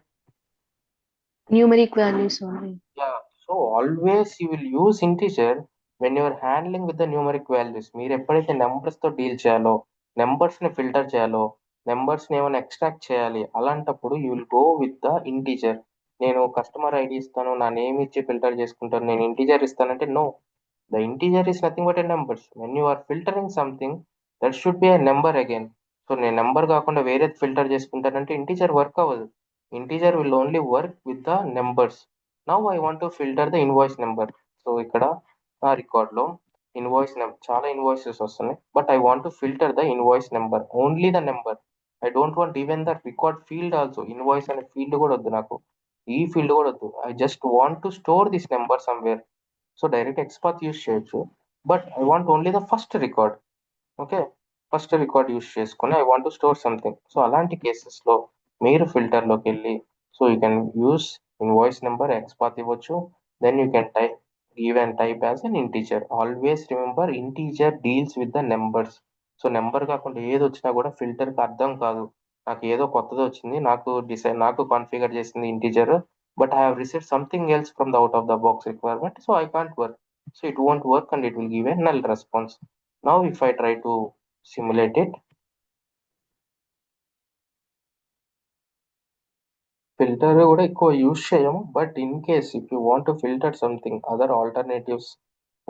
Numeric values only.
Yeah, so always you will use integer when you are handling with the numeric values. మీరు ఎప్పుడైతే నెంబర్స్తో deal చేయాలో, నెంబర్స్ని filter చేయాలో, నెంబర్స్ని ఏమైనా extract చేయాలి, అలాంటప్పుడు you will go with the integer. నేను customer ID ఇస్తాను, నా నేమ్ ఇచ్చి ఫిల్టర్ చేసుకుంటాను, నేను ఇంటీజర్ ఇస్తానంటే no. The integer is nothing but a numbers. When you are filtering something that should be a number again. So నేను number కాకుండా వేరేది ఫిల్టర్ చేసుకుంటానంటే ఇంటీజర్ వర్క్ అవ్వదు. Integer will only work with the numbers. Now I want to filter the invoice number. So ఇక్కడ నా రికార్డ్లో invoice number చాలా invoices వస్తున్నాయి, but I want to filter the invoice number, only the number. I don't want even the record field also. Invoice అనే field కూడా వద్దు నాకు, ఈ field కూడా వద్దు. I just want to store this number somewhere. So direct XPath use చేయొచ్చు, but I want only the first record. Okay, first record use చేసుకుని I want to store something. So అలాంటి కేసెస్లో మీరు ఫిల్టర్లోకి వెళ్ళి so you can use invoice number XPath ఇవ్వచ్చు. Then you can type as an integer. Always remember integer deals with the numbers. So number కాకుండా ఏది వచ్చినా కూడా ఫిల్టర్కి అర్థం కాదు. నాకు ఏదో కొత్తది వచ్చింది, నాకు కాన్ఫిగర్ చేసింది integer, but I have received something else from the out of the box requirement, so I can't work. So it won't work and it will give a null response. Now if I try to simulate it, filter కూడా ఎక్కువ use చేయము, but in case if you want to filter something other alternatives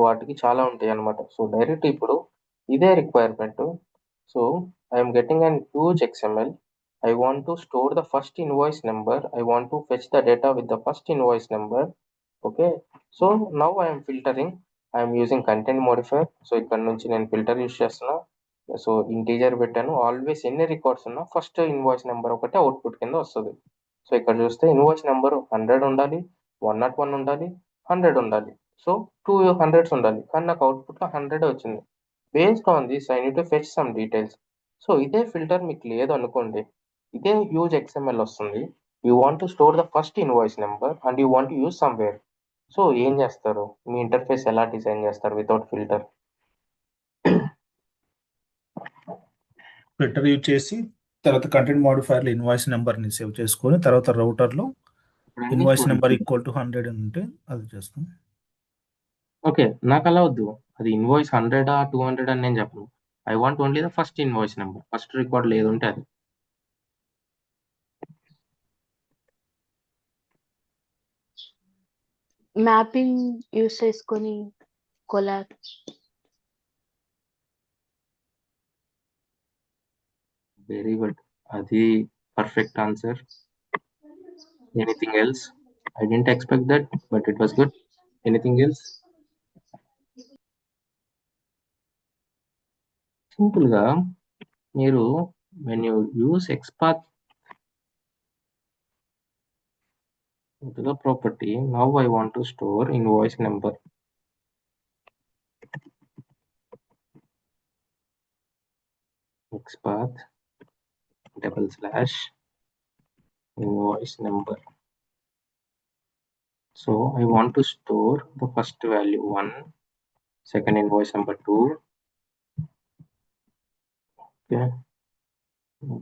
వాటికి చాలా ఉంటాయి అనమాట. So direct ఇప్పుడు ఇదే requirement. So I'm getting an huge XML. I want to store the first invoice number. I want to fetch the data with the first invoice number. Okay, so now I'm filtering. I'm using content modifier. So ఇక్కడ నుంచి నేను filter use చేస్తున్నా. So integer పెట్టాను. Always ఎన్ని records ఉన్నా first invoice number ఒకటే output కింద వస్తుంది. సో ఇక్కడ చూస్తే ఇన్వాయిస్ నెంబర్ 100 ఉండాలి, 101 ఉండాలి, 100 ఉండాలి. సో 200s ఉండాలి, కానీ నాకు అవుట్పుట్లో 100 వచ్చింది. Based on this I need to fetch some details. So ఇదే ఫిల్టర్ మీకు లేదు అనుకోండి, ఇదే హ్యూజ్ XML వస్తుంది. You want to store the first invoice number and you want to use somewhere. So ఏం చేస్తారు, మీ ఇంటర్ఫేస్ ఎలా డిజైన్ చేస్తారు వితౌట్ ఫిల్టర్?
ఫిల్టర్ యూజ్ చేసి తర్వాత కంటెంట్ మాడిఫైయర్లో ఇన్వాయిస్ నెంబర్ని సేవ్ చేసుకొని తర్వాత రౌటర్లో ఇన్వాయిస్ నెంబర్ ఈక్వల్ టు 100 అని ఉంటే అది చేస్తాం.
ఓకే, నాకు అలా వద్దు. అది ఇన్వాయిస్ 100 200 అని నేను చెప్పను. I want only the first invoice number, first record లేదు ఉంటే అది.
మ్యాపింగ్ యూస్ చేసుకొని కొలాబ్.
వెరీ గుడ్, అది perfect answer. Anything else? I didn't expect that, but it was good. Anything else? సింపుల్గా మీరు when you use XPath to the property, now I want to store invoice number. XPath / invoice number. So I want to store the first value 1, second invoice number 2. Okay,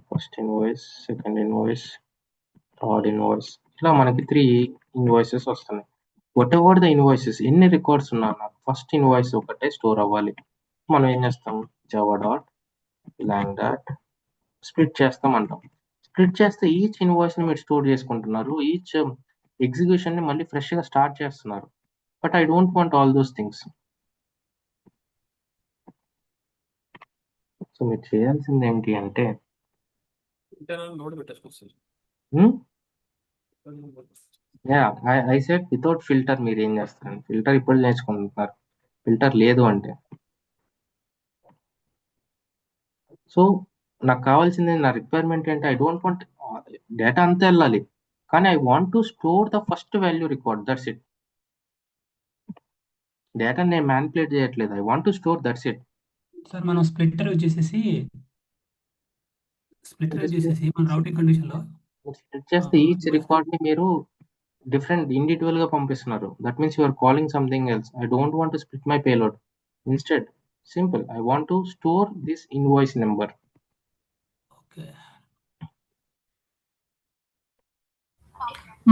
first invoice, second invoice, third invoice. ఇలా మనకి 3 invoices వస్తున్నాయి. What ever the invoices, ఎన్ని records ఉన్నా నాకు first invoice ఒకటే store అవ్వాలి. మనం ఏం చేస్తాం, Java dot lang dot split చేస్తాం అంటాం. స్ప్లిట్ చేస్తే ఈచ్ ఇన్వాయిస్ని మీరు స్టోర్ చేసుకుంటున్నారు, ఈచ్ ఎగ్జిక్యూషన్ని మళ్ళీ ఫ్రెష్గా స్టార్ట్ చేస్తున్నారు. But I don't want all those things. So మీరు చేయాల్సింది ఏంటి అంటే,
నోట్ పెట్టేసుకోవచ్చు.
ఐ సెడ్ వితౌట్ ఫిల్టర్ మీరు ఏం చేస్తారు, ఫిల్టర్ ఇప్పుడు నేర్చుకుంటున్నారు, ఫిల్టర్ లేదు అంటే. సో నాకు కావాల్సింది, నా రిక్వైర్మెంట్ ఏంటి, ఐ డోంట్ వాంట్ డేటా అంతా వెళ్ళాలి, కానీ I want to store the first value record, that's it. Data నేను మ్యానిపులేట్ చేయట్లేదు, I want to store, that's it.
Sir మనం స్ప్లిట్టర్ వచ్చేసేసి మన రౌటింగ్ కండిషన్లో
స్ప్లిట్ చేస్తే ఈచ్ రికార్డ్ని మీరు డిఫరెంట్ ఇండివిజువల్గా పంపిస్తున్నారు. That means you're calling something else. I don't want to split my payload. Instead simple, I want to store this invoice number.
Okay,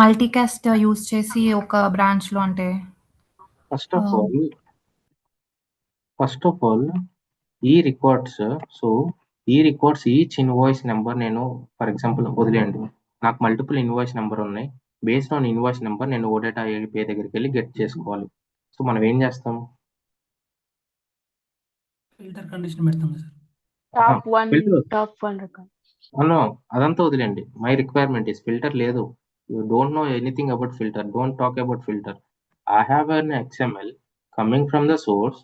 multicast use చేసి ఒక బ్రాంచ్లో అంటే
ఫస్ట్ ఆఫ్ ఆల్ ఈ records, so ఈ records each invoice number, నేను for example వదిలేయండి, నాకు multiple invoice number ఉన్నాయి. బేస్డ్ ఆన్ ఇన్వాయిస్ నెంబర్ నేను ఓడేటా ఏపీఐ దగ్గరికి వెళ్ళి గెట్ చేసుకోవాలి. సో మనం ఏం చేస్తాం,
ఫిల్టర్ కండిషన్ పెడతాం sir.
Top one
filter.
Record.
No, అదంతా వదిలేండి. మై రిక్వైర్మెంట్ ఇస్ ఫిల్టర్ లేదు. You don't know anything about filter, don't talk about filter. I have an XML coming from the source.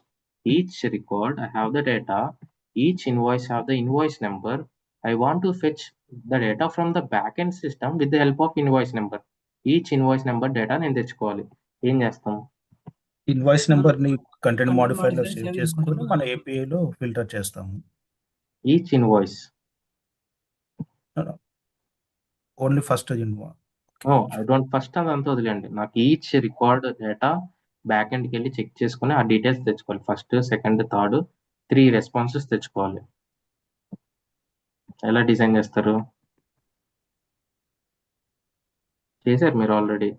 Each record I have the data, each invoice have the invoice number. I want to fetch the data from the backend system with the help of invoice number. Each invoice number data నేను తెచ్చుకోవాలి. ఏం చేస్తాం,
invoice నెంబర్ని content
Content
మాడిఫైర్లో
modifier
save
save
చేసుకొని
చేసుకుంటాము.
మన ఏపీఐలో filter చేస్తాము.
Each invoice,
only first invoice.
I don't, first అదంతా వదిలేండి. నాకు ఈచ్ రికార్డ్ డేటా బ్యాక్ ఎండ్కి వెళ్ళి చెక్ చేసుకుని ఆ డీటెయిల్స్ తెచ్చుకోవాలి. ఫస్ట్, సెకండ్, థర్డ్ 3 రెస్పాన్సెస్ తెచ్చుకోవాలి. ఎలా డిజైన్ చేస్తారు, చేశారు మీరు ఆల్రెడీ.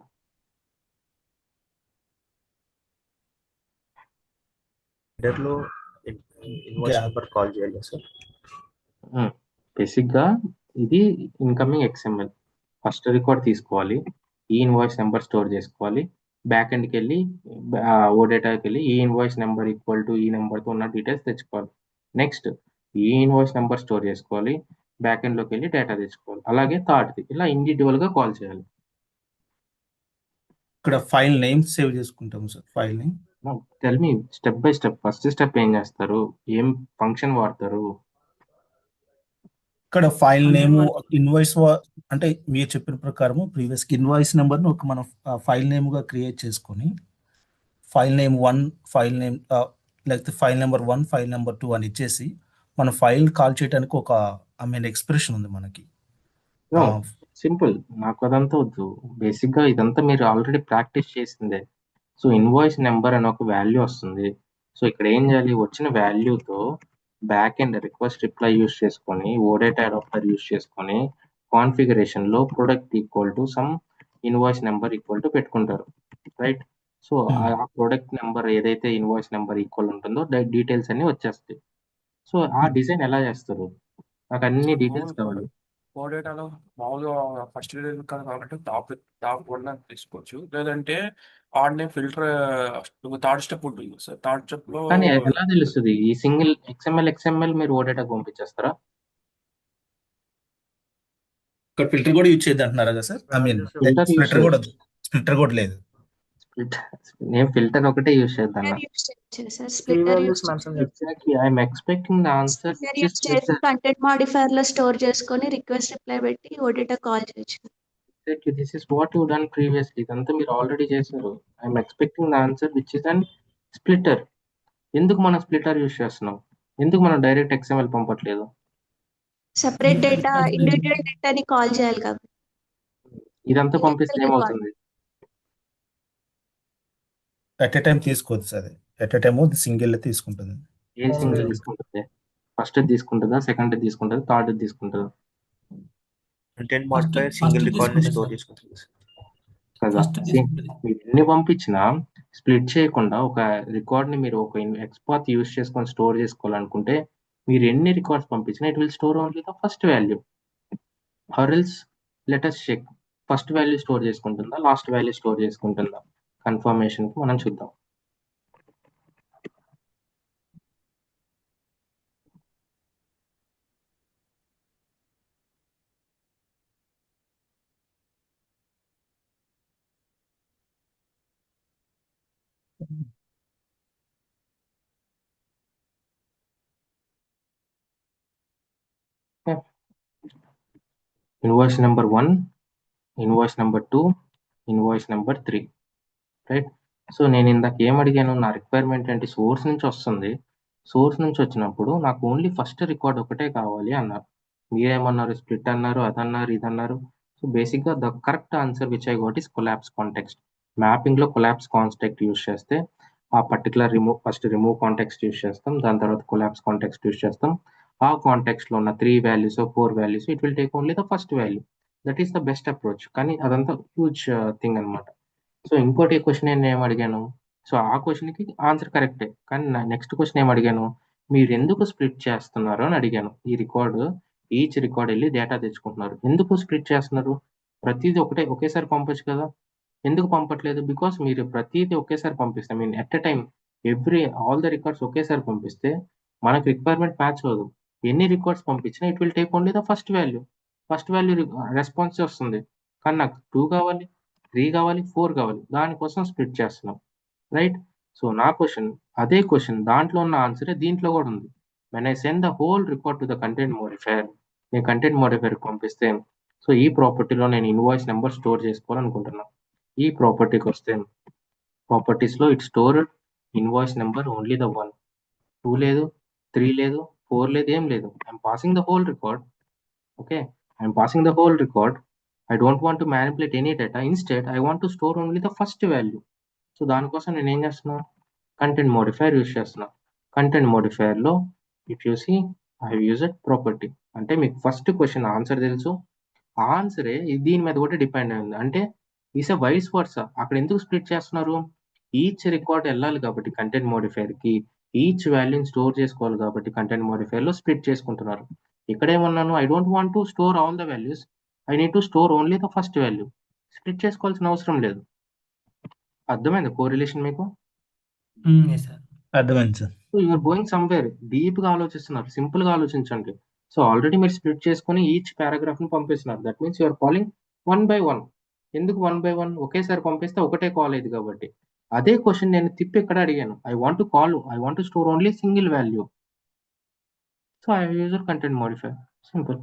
హెడర్లో ఇన్వాయిస్ నెంబర్ కాల్ చేయాలి సార్.
బేసిక్గా ఇది ఇన్కమింగ్ XML. ఫస్ట్ రికార్డ్ తీసుకోవాలి, ఈ ఇన్వాయిస్ నెంబర్ స్టోర్ చేసుకోవాలి, బ్యాక్ ఎండ్కి వెళ్ళి ఓ డేటాకి వెళ్ళి e invoice number equal to ఈ నెంబర్తో ఉన్న డీటెయిల్స్ తెచ్చుకోవాలి. Next e invoice number store చేసుకోవాలి, బ్యాక్ ఎండ్లోకి వెళ్ళి డేటా తెచ్చుకోవాలి. అలాగే థర్డ్ది, ఇలా ఇండివిజువల్గా కాల్ చేయాలి.
ఇక్కడ ఫైల్ నేమ్ సేవ్ చేసుకుంటాము sir. File name
tell me step by step. First step ఏం చేస్తారు, ఏం ఫంక్షన్ వాడతారు?
ఇక్కడ ఫైల్ నేమ్
Content
ఇన్వాయిస్ అంటే మీరు చెప్పిన ప్రకారము ప్రీవియస్ ఇన్వాయిస్ నెంబర్ను ఒక మనం ఫైల్ నేమ్గా క్రియేట్ చేసుకొని ఫైల్ నేమ్ 1 ఫైల్ నేమ్ లేకపోతే ఫైల్ నెంబర్ 1 ఫైల్ నెంబర్ 2 అని ఇచ్చేసి మన ఫైల్ కాల్ చేయడానికి ఒక ఎక్స్ప్రెషన్ ఉంది మనకి.
నో సింపుల్, నాకు అదంతా వద్దు. బేసిక్గా ఇదంతా మీరు ఆల్రెడీ ప్రాక్టీస్ చేసిందే. సో ఇన్వాయిస్ నెంబర్ అని ఒక వాల్యూ వస్తుంది. సో ఇక్కడ ఏం చేయాలి, వచ్చిన వాల్యూతో back end request reply use చేసుకొని ఓడేటా అడాప్టర్ యూస్ చేసుకొని కాన్ఫిగరేషన్లో product equal to some invoice number equal to పెట్టుకుంటారు, రైట్? సో ఆ ప్రొడక్ట్ నెంబర్ ఏదైతే ఇన్వాయిస్ నెంబర్ ఈక్వల్ ఉంటుందో డీటెయిల్స్ అన్ని వచ్చేస్తాయి. సో ఆ డిజైన్ ఎలా చేస్తారు, నాకు అన్ని డీటెయిల్స్ కావాలి.
డేటాలో మామూలుగా ఫస్ట్ కావాలంటే టాప్ వన్ అని తీసుకోవచ్చు, లేదంటే ఆడనే ఫిల్టర్ థర్డ్ స్టెప్ ఉంటుంది సార్. థర్డ్ స్టెప్ లో
కానీ ఎలా తెలుస్తుంది ఈ సింగిల్ XML మీరు ఓడేటాకు పంపించేస్తారా?
ఇక్కడ ఫిల్టర్ కూడా యూజ్ చేయద్దు అంటున్నారా కదా సార్?
Filter use
స్ప్లిటర్ కూడా లేదు.
నేను ఫిల్టర్ ఒకటే యూస్ చేద్దాం. Exactly I'm expecting the answer.
Content modifier లో స్టోర్ చేసుకొని రిక్వెస్ట్ రిప్లై పెట్టి ఓడేటా కాల్ చేయొచ్చు.
Exactly, this is what you done previously. ఇదంతా మీరు ఆల్రెడీ చేశారు. I'm expecting the answer which is an splitter. ఎందుకు మనం స్ప్లిటర్ యూస్ చేస్తున్నాం? ఎందుకు మనం డైరెక్ట్ XML పంపట్లేదు?
సెపరేట్ డేటా ఇండివిజువల్ డేటాని కాల్ చేయాలి కాబట్టి.
ఇదంతా పంపిస్తే ఏమవుతుంది?
ఎట్ ఎ టైం తీసుకోవచ్చు sir. At a time single తీసుకుంటుంది.
ఏ సింగిల్ తీసుకుంటుంది? ఫస్ట్ తీసుకుంటుందా, సెకండ్ తీసుకుంటుందా, థర్డ్ తీసుకుంటుందా?
కంటెంట్ మాడిఫైయర్ సింగిల్ రికార్డ్ ని స్టోర్ చేసుకుంటుంది
కదా. మీరు ఎన్ని పంపించినా స్ప్లిట్ చేయకుండా ఒక రికార్డ్ ని మీరు ఒక ఎక్స్పాత్ యూస్ చేసుకొని స్టోర్ చేసుకోవాలనుకుంటే మీరు ఎన్ని రికార్డ్స్ పంపించినా it will store only the first value. Or else let us check first value store చేసుకుంటుందా, లాస్ట్ వాల్యూ స్టోర్ చేసుకుంటుందా? కన్ఫర్మేషన్ కి మనం చూద్దాం. Invoice number 1, invoice number 2, invoice number 3, right? So నేను ఇందాక ఏం అడిగాను, నా రిక్వైర్మెంట్ ఏంటి? సోర్స్ నుంచి వస్తుంది. సోర్స్ నుంచి వచ్చినప్పుడు నాకు ఓన్లీ ఫస్ట్ రికార్డ్ ఒకటే కావాలి అన్నారు. మీరేమన్నారు? స్ప్లిట్ అన్నారు, అదన్నారు, ఇదన్నారు. సో బేసిక్గా the correct answer which I got is collapse context. మ్యాపింగ్లో కొలాప్స్ కాంటెక్స్ట్ యూస్ చేస్తే ఆ particular first remove context use చేస్తాం, దాని తర్వాత కొలాప్స్ కాంటెక్స్ట్ యూస్ చేస్తాం. ఆ కాంటెక్స్ట్లో ఉన్న 3 values 4 values it will take only the first value. That is the best approach. కానీ అదంతా హ్యూజ్ థింగ్ అనమాట. సో ఇంకోటి క్వశ్చన్ నేను ఏం అడిగాను, సో ఆ క్వశ్చన్కి ఆన్సర్ కరెక్టే, కానీ నా నెక్స్ట్ క్వశ్చన్ ఏం అడిగాను, మీరు ఎందుకు స్ప్లిట్ చేస్తున్నారు అని అడిగాను. ఈ రికార్డు ఈచ్ రికార్డ్ వెళ్ళి డేటా తెచ్చుకుంటున్నారు, ఎందుకు స్ప్లిట్ చేస్తున్నారు? ప్రతిదీ ఒకేసారి పంపొచ్చు కదా, ఎందుకు పంపట్లేదు? బికాస్ మీరు ప్రతిదీ ఒకేసారి పంపిస్తే mean at a time all the records ఒకేసారి పంపిస్తే మనకు రిక్వైర్మెంట్ మ్యాచ్ అవ్వదు. ఎన్ని రికార్డ్స్ పంపించినా it will take only the first value response వస్తుంది. కానీ నాకు 2 కావాలి, 3 కావాలి, 4 కావాలి, దానికోసం స్ప్లిట్ చేస్తున్నాం, రైట్? సో నా క్వశ్చన్ అదే క్వశ్చన్, దాంట్లో ఉన్న ఆన్సరే దీంట్లో కూడా ఉంది. When I send the whole record to the content modifier, నేను కంటెంట్ మోడిఫైయర్కి పంపిస్తే, సో ఈ ప్రాపర్టీలో నేను ఇన్వాయిస్ నెంబర్ స్టోర్ చేసుకోవాలనుకుంటున్నాను. ఈ ప్రాపర్టీకి వస్తే ప్రాపర్టీస్లో it stored invoice number only the 1, 2 లేదు, 3 లేదు, 4 లేదు, ఏం లేదు. I'm passing the whole record. Okay, I'm passing the whole record. I don't want to manipulate any data. Instead, I want to store only the first value. So దానికోసం నేను ఏం చేస్తున్నా, content modifier use చేస్తున్నా. Content మోడిఫైయర్లో if you see I used property. అంటే మీకు first question answer తెలుసు, ఆన్సరే దీని మీద కూడా డిపెండ్ అయింది. అంటే ఈస్ వైస్ వర్సా. అక్కడ ఎందుకు స్ప్లిట్ చేస్తున్నారు? ఈచ్ రికార్డ్ వెళ్ళాలి కాబట్టి కంటెంట్ మోడిఫైయర్కి, ఈచ్ వాల్యూని స్టోర్ చేసుకోవాలి కాబట్టి కంటెంట్ మోడిఫైయర్లో స్ప్లిట్ చేసుకుంటున్నారు. ఇక్కడ ఏమన్నాను, I don't want to store all the values, I need to store only the first value. Split చేసుకోవాల్సిన అవసరం లేదు. అర్థమైంది కోరిలేషన్ మీకు?
అర్థమైంది sir.
So you're going somewhere, డీప్గా ఆలోచిస్తున్నారు, సింపుల్గా ఆలోచించండి. సో ఆల్రెడీ మీరు స్ప్లిట్ చేసుకుని ఈచ్ పారాగ్రాఫ్ని పంపిస్తున్నారు. That means you're calling 1 by 1. ఎందుకు 1 by 1? ఒకేసారి పంపిస్తే ఒకటే కాల్ అయింది కాబట్టి. అదే క్వశ్చన్ నేను తిప్పి ఇక్కడ అడిగాను, I want to store only single value. So I used content modifier. Simple.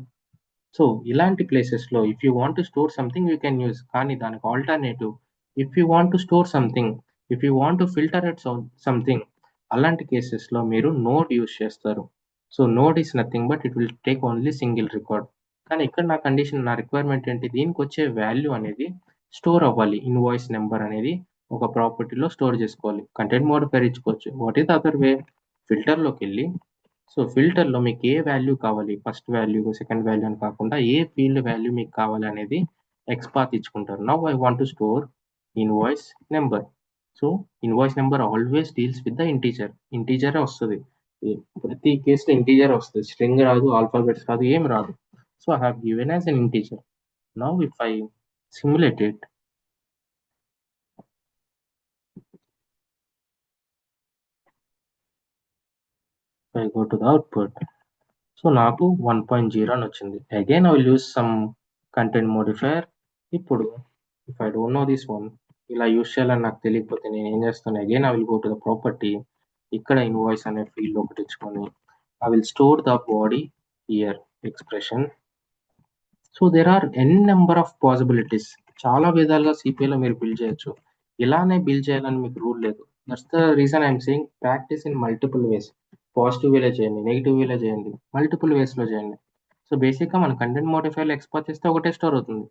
So ఇలాంటి ప్లేసెస్లో if you want to store something you can use, కానీ దానికి alternative if you want to store something, if you want to filter it something, అలాంటి కేసెస్లో మీరు node use చేస్తారు. So node is nothing but it will take only single record. కానీ ఇక్కడ నా condition, నా రిక్వైర్మెంట్ ఏంటి, దీనికి వచ్చే వాల్యూ అనేది స్టోర్ అవ్వాలి. ఇన్వాయిస్ నెంబర్ అనేది ఒక ప్రాపర్టీలో స్టోర్ చేసుకోవాలి. కంటెంట్ మోడిఫైర్ ఇచ్చుకోవచ్చు. వాట్ ఈస్ అదర్ వే, ఫిల్టర్లోకి వెళ్ళి, సో ఫిల్టర్లో మీకు ఏ వాల్యూ కావాలి, ఫస్ట్ వాల్యూ సెకండ్ వాల్యూ అని కాకుండా ఏ ఫీల్డ్ వాల్యూ మీకు కావాలి అనేది ఎక్స్పాత్ ఇచ్చుకుంటారు. Now I want to store invoice number. So invoice number always deals with the integer. ఇంటీజరే వస్తుంది ప్రతి కేసులో, ఇంటీజర్ వస్తుంది, స్ట్రింగ్ రాదు, ఆల్ఫాబెట్స్ రాదు, ఏం రాదు. So I have given as an integer. Now if I simulate it, if I go to the output, so నాకు 1.0 అని వచ్చింది. Again I will use some content modifier. ఇప్పుడు if I don't know this one, ఇలా use చేయాలని నాకు తెలియకపోతే నేను ఏం చేస్తాను, again I will go to the property, ఇక్కడ ఇన్వాయిస్ అనే ఫీల్డ్ ఒకటి ఇచ్చుకొని I will store the body here expression. So there are N number of possibilities. చాలా విధాలుగా సిపిఐలో మీరు బిల్డ్ చేయొచ్చు. ఇలానే బిల్డ్ చేయాలని మీకు రూల్ లేదు. That's the reason I'm saying practice in multiple ways. Positive వేలో చేయండి, నెగిటివ్ వేలో చేయండి, మల్టిపుల్ వేస్లో చేయండి. సో బేసిక్గా మన కంటెంట్ మోడిఫైర్లో ఎక్స్పోర్ట్ చేస్తే ఒకటే స్టోర్ అవుతుంది.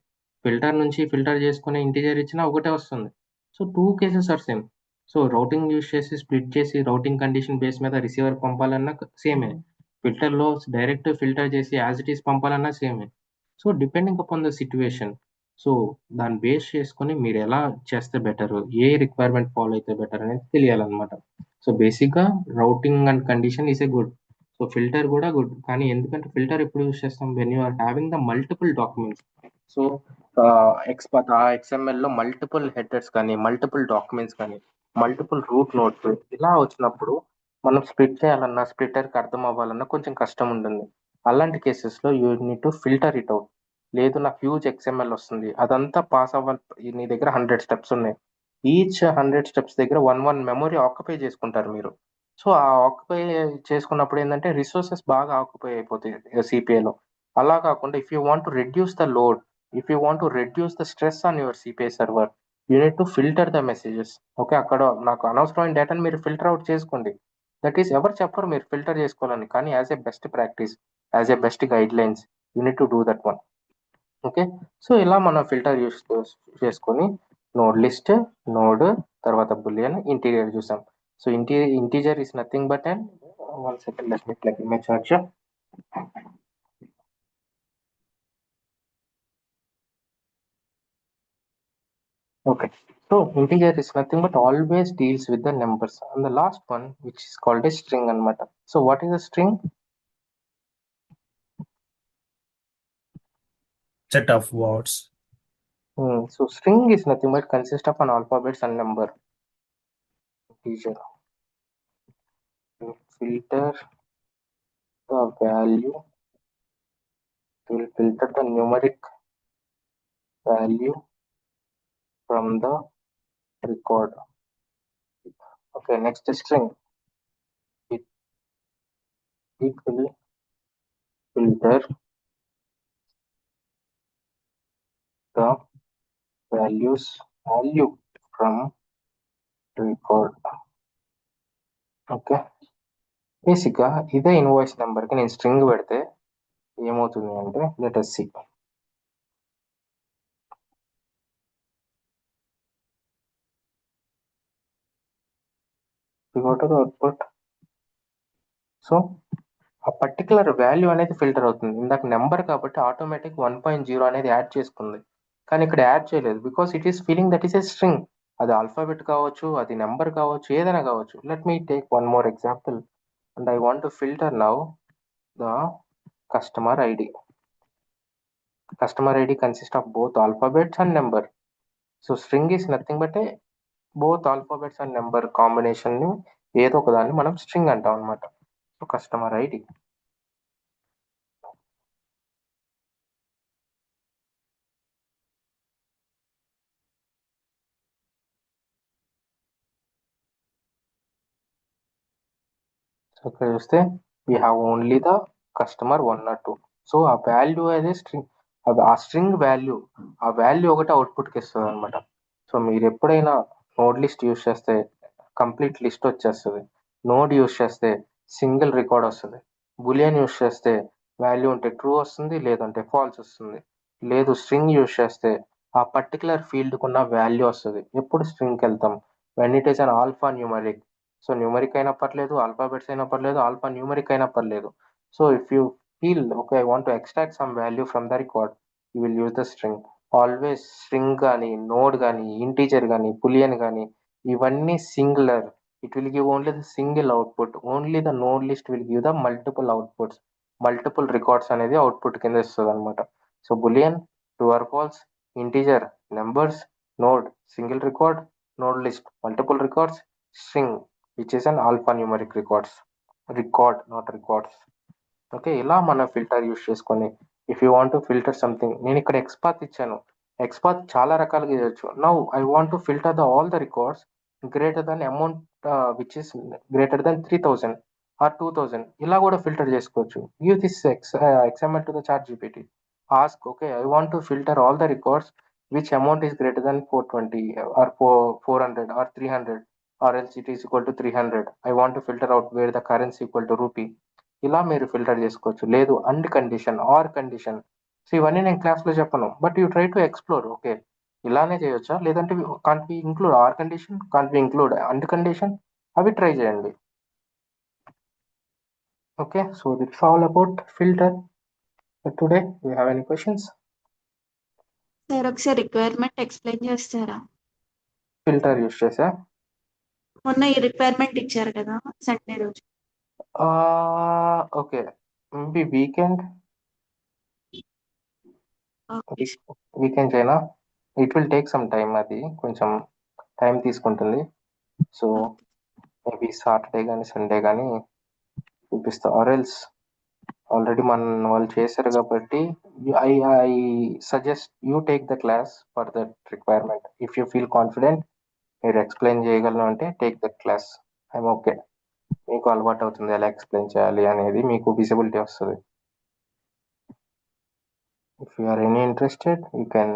ఫిల్టర్ నుంచి ఫిల్టర్ చేసుకునే ఇంటీజర్ ఇచ్చినా ఒకటే వస్తుంది. So 2 cases are same. So routing use చేసి స్ప్లిట్ చేసి రౌటింగ్ కండిషన్ బేస్ మీద రిసీవర్ పంపాలన్నా సేమే, ఫిల్టర్లో డైరెక్ట్ ఫిల్టర్ చేసి యాజ్ ఇట్ ఈస్ పంపాలన్నా సేమే. So depending upon the situation, so దాన్ని బేస్ చేసుకొని మీరు ఎలా చేస్తే బెటర్, ఏ రిక్వైర్మెంట్ ఫాలో అయితే బెటర్ అనేది తెలియాలన్నమాట. సో బేసిక్గా routing and condition is a good. So filter కూడా గుడ్, కానీ ఎందుకంటే ఫిల్టర్ ఎప్పుడు యూస్ చేస్తాం, when you are having the multiple documents. So XML లో మల్టిపుల్ హెడర్స్ కానీ, మల్టిపుల్ డాక్యుమెంట్స్ కానీ, మల్టిపుల్ రూట్ నోట్స్ ఇలా వచ్చినప్పుడు మనం స్ప్లిట్ చేయాలన్నా, స్ప్లిటర్కి అర్థం అవ్వాలన్నా కొంచెం కష్టం ఉంటుంది. అలాంటి కేసెస్లో you need to filter it out. లేదు నాకు హ్యూజ్ XML వస్తుంది, అదంతా పాస్ అవ్వాలి, నీ దగ్గర 100 స్టెప్స్ ఉన్నాయి, ఈచ్ 100 స్టెప్స్ దగ్గర 1 మెమొరీ ఆక్యుపై చేసుకుంటారు మీరు. సో ఆ ఆక్యుపై చేసుకున్నప్పుడు ఏంటంటే రిసోర్సెస్ బాగా ఆక్యుపై అయిపోతాయి సిపిఐలో. అలా కాకుండా if you want to reduce the load, if you want to reduce the stress on your CPI server, you need to filter the messages. Okay, అక్కడ నాకు అనవసరమైన డేటాని మీరు ఫిల్టర్ అవుట్ చేసుకోండి. దట్ ఈస్ ఎవరు చెప్పరు మీరు ఫిల్టర్ చేసుకోవాలని, కానీ as a best practice, as a best guide lines you need to do that one. Okay, so ఇలా మనం ఫిల్టర్ యూస్ చేసుకొని నోడ్ లిస్ట్, నోడ్, తర్వాత బులియన్, ఇంటీరియర్ చూసాం. So integer is nothing but and 1 second, let me plug in my charger. Okay, so integer is nothing but always deals with the numbers. And the last one, which is called a string anamata. So what is a string?
Set of words.
So string is nothing but consists of an alphabets and number. Integer. Filter the value. Will filter the numeric value from the record. Okay, next string. It will filter the value from record. Okay, బేసిక్గా ఇదే invoice నెంబర్కి నేను string పెడితే ఏమవుతుంది అంటే, let us see. Go to the output. So ఆ particular value అనేది filter అవుతుంది. ఇందాక నెంబర్ కాబట్టి ఆటోమేటిక్ 1.0 అనేది యాడ్ చేసుకుంది, కానీ ఇక్కడ యాడ్ చేయలేదు because it is feeling that is a string. అది ఆల్ఫాబెట్ కావచ్చు, అది నెంబర్ కావచ్చు, ఏదైనా కావచ్చు. Let me take one more example and I want to filter now the customer ID. Customer ID consist of both alphabets and number. So string is nothing but a both alphabets and number కాంబినేషన్ని ఏదో ఒక దాన్ని మనం string అంటాం అనమాట. So customer ID. So ఇక్కడ చూస్తే we have only the customer 1 or 2. So ఆ వాల్యూ అనేది స్ట్రింగ్, ఆ స్ట్రింగ్ వాల్యూ, ఆ వాల్యూ ఒకటి అవుట్పుట్కి ఇస్తుంది అనమాట. సో మీరు ఎప్పుడైనా నోడ్ లిస్ట్ యూస్ చేస్తే కంప్లీట్ లిస్ట్ వచ్చేస్తుంది. నోడ్ యూస్ చేస్తే సింగిల్ రికార్డ్ వస్తుంది. బులియన్ యూస్ చేస్తే వాల్యూ ఉంటే ట్రూ వస్తుంది, లేదంటే ఫాల్స్ వస్తుంది. లేదు స్ట్రింగ్ యూస్ చేస్తే ఆ పర్టికులర్ ఫీల్డ్కి ఉన్న వాల్యూ వస్తుంది. ఎప్పుడు స్ట్రింగ్కి వెళ్తాం? When it is an alpha numeric. So numeric అయినా పర్లేదు, ఆల్ఫాబెట్స్ అయినా పర్లేదు, ఆల్ఫా న్యూమరిక్ అయినా పర్లేదు. So if you feel okay, I want to extract some value from the record, you will use the string. Always string కానీ, node కానీ, integer కానీ, boolean కానీ, ఇవన్నీ singular. It will give only the single output. Only the node list will give the multiple outputs. Multiple records అనేది output కింద ఇస్తుంది అనమాట. So boolean true or false, integer numbers, node single record, node list multiple records, string which is an alpha numeric record not records. Okay, ఇలా మన filter use చేసుకొని if you want to filter something, నేను ఇక్కడ XPath ఇచ్చాను. XPath చాలా రకాలుగా చేయొచ్చు. Now I want to filter the all the records greater than amount which is greater than 3000 or 2000, ఇలా కూడా ఫిల్టర్ చేసుకోవచ్చు. Give this XML to the ChatGPT. Ask okay, I want to filter all the records which amount is greater than 420 or 400 or 300 or else it is equal to 300. I want to filter out where the currency equal to rupee. ఇలా మీరు filter చేసుకోవచ్చు. లేదు and condition, or condition. So ఇవన్నీ నేను క్లాస్లో చెప్పను, but you try to explore. Okay, ఇలానే చేయొచ్చా, లేదంటే can't be include or condition, can't be include and condition, అవి ట్రై చేయండి. Okay, so that's all about filter today. You have any questions?
Sir ఒకసారి రిక్వైర్మెంట్ ఎక్స్ప్లెయిన్ చేస్తారా?
Filter use చేసా?
మొన్న ఈ రిక్వైర్మెంట్ ఇచ్చారు కదా సండే రోజు.
ఓకే, మేబీ వీకెండ్ వీకెండ్ అయినా it will take some time, అది కొంచెం టైం తీసుకుంటుంది. సో మేబీ సాటర్డే కానీ సండే కానీ చూపిస్తా. ఆర్ ఎల్స్ ఆల్రెడీ మన వాళ్ళు చేశారు కాబట్టి I I suggest you take the class for that requirement. If you feel confident, మీరు ఎక్స్ప్లెయిన్ చేయగలను అంటే take that class. I'm okay. మీకు అలవాటు అవుతుంది ఎలా ఎక్స్ప్లెయిన్ చేయాలి అనేది, మీకు విజిబిలిటీ వస్తుంది. If you or any interested, you can